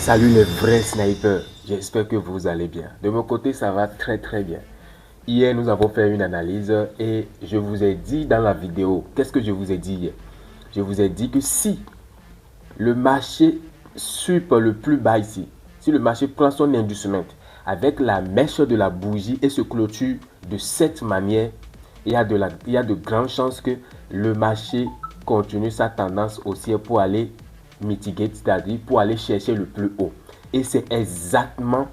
Salut les vrais snipers, j'espère que vous allez bien. De mon côté, ça va très bien. Hier, nous avons fait une analyse et je vous ai dit dans la vidéo, qu'est-ce que je vous ai dit hier? Je vous ai dit que si le marché suit le plus bas ici, si le marché prend son inducement avec la mèche de la bougie et se clôture de cette manière, il y a de grandes chances que le marché continue sa tendance haussière pour aller mitiger, c'est-à-dire pour aller chercher le plus haut. Et c'est exactement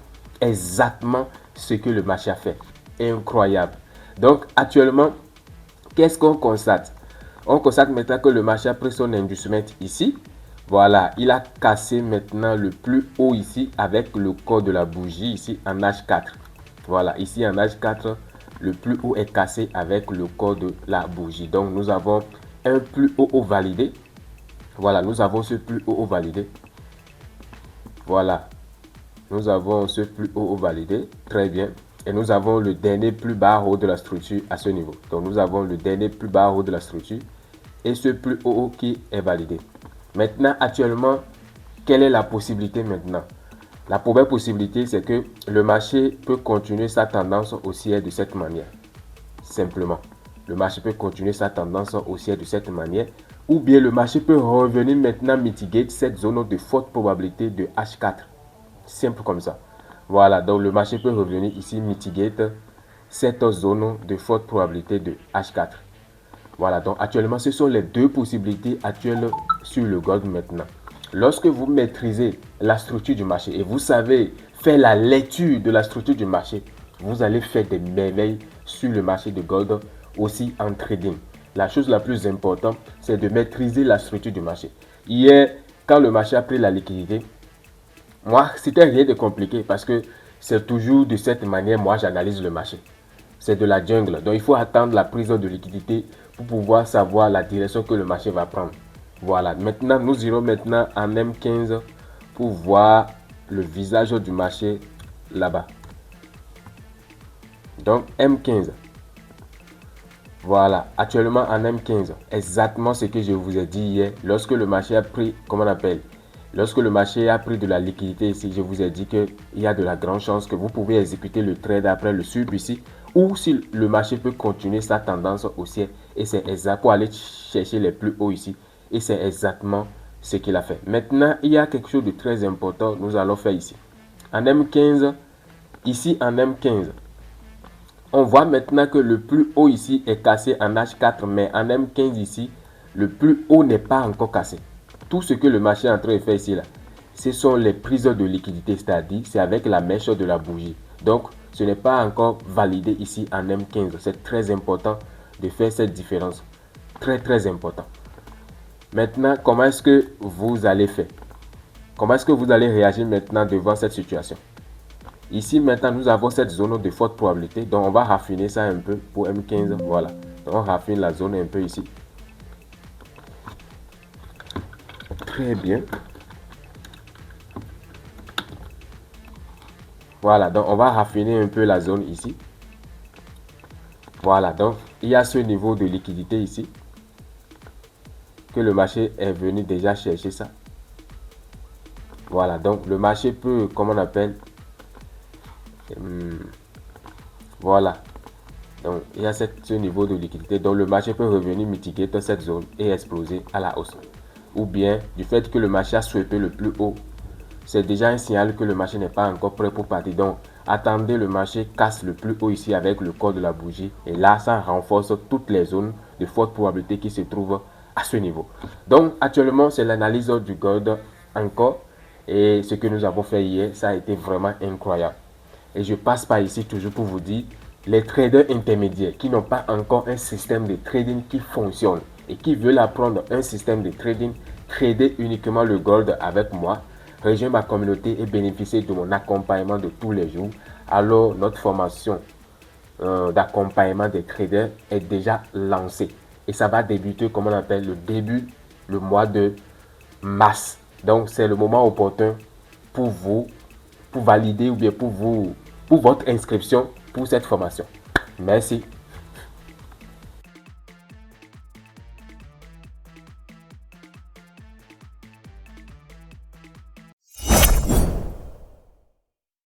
ce que le marché a fait. Incroyable. Donc actuellement, qu'est-ce qu'on constate? On constate maintenant que le marché a pris son inducement ici. Voilà, il a cassé maintenant le plus haut ici avec le corps de la bougie ici en H4. Voilà, ici en H4, le plus haut est cassé avec le corps de la bougie. Donc nous avons un plus haut validé. Voilà, nous avons ce plus haut validé. Voilà, nous avons ce plus haut validé. Très bien. Et nous avons le dernier plus bas haut de la structure à ce niveau. Donc nous avons le dernier plus bas haut de la structure et ce plus haut qui est validé. Maintenant, actuellement, quelle est la possibilité maintenant? La première possibilité, c'est que le marché peut continuer sa tendance haussière de cette manière. Simplement, le marché peut continuer sa tendance haussière de cette manière. Ou bien le marché peut revenir maintenant mitiger cette zone de forte probabilité de H4. Simple comme ça. Voilà, donc le marché peut revenir ici mitiger cette zone de forte probabilité de H4. Voilà, donc actuellement, ce sont les deux possibilités actuelles sur le gold maintenant. Lorsque vous maîtrisez la structure du marché et vous savez faire la lecture de la structure du marché, vous allez faire des merveilles sur le marché de gold, aussi en trading. La chose la plus importante, c'est de maîtriser la structure du marché. Hier, quand le marché a pris la liquidité, moi, c'était rien de compliqué parce que c'est toujours de cette manière, moi, j'analyse le marché. C'est de la jungle. Donc, il faut attendre la prise de liquidité pour pouvoir savoir la direction que le marché va prendre. Voilà. Maintenant, nous irons maintenant en M15 pour voir le visage du marché là-bas. Donc, M15. Voilà. Actuellement, en M15, exactement ce que je vous ai dit hier. Lorsque le marché a pris, comment on appelle? Lorsque le marché a pris de la liquidité ici, je vous ai dit qu'il y a de la grande chance que vous pouvez exécuter le trade après le sub ici. Ou si le marché peut continuer sa tendance haussière. Et c'est exact pour aller chercher les plus hauts ici. Et c'est exactement ce qu'il a fait. Maintenant, il y a quelque chose de très important. Nous allons faire ici. En M15, ici en M15, on voit maintenant que le plus haut ici est cassé en H4. Mais en M15 ici, le plus haut n'est pas encore cassé. Tout ce que le marché est en train de faire ici, là, ce sont les prises de liquidité, c'est-à-dire c'est avec la mèche de la bougie. Donc, ce n'est pas encore validé ici en M15. C'est très important de faire cette différence. Très important. Maintenant, comment est-ce que vous allez faire? Comment est-ce que vous allez réagir maintenant devant cette situation? Ici, maintenant, nous avons cette zone de forte probabilité. Donc, on va raffiner ça un peu pour M15. Voilà. Donc, on raffine la zone un peu ici. Très bien. Voilà, donc on va raffiner un peu la zone ici. Voilà, donc il y a ce niveau de liquidité ici. Que le marché est venu déjà chercher ça. Voilà, donc le marché peut, comment on appelle, voilà. Donc il y a ce niveau de liquidité. Donc le marché peut revenir mitiguer dans cette zone et exploser à la hausse. Ou bien du fait que le marché a sweepé le plus haut, c'est déjà un signal que le marché n'est pas encore prêt pour partir. Donc, attendez, le marché casse le plus haut ici avec le corps de la bougie. Et là, ça renforce toutes les zones de forte probabilité qui se trouvent à ce niveau. Donc, actuellement, c'est l'analyse du gold encore. Et ce que nous avons fait hier, ça a été vraiment incroyable. Et je passe par ici toujours pour vous dire, les traders intermédiaires qui n'ont pas encore un système de trading qui fonctionne et qui veulent apprendre un système de trading, trader uniquement le gold avec moi, rejoindre ma communauté et bénéficier de mon accompagnement de tous les jours. Alors, notre formation d'accompagnement des traders est déjà lancée. Et ça va débuter, comme on appelle, le mois de mars. Donc, c'est le moment opportun pour vous, pour valider ou bien pour votre inscription pour cette formation. Merci.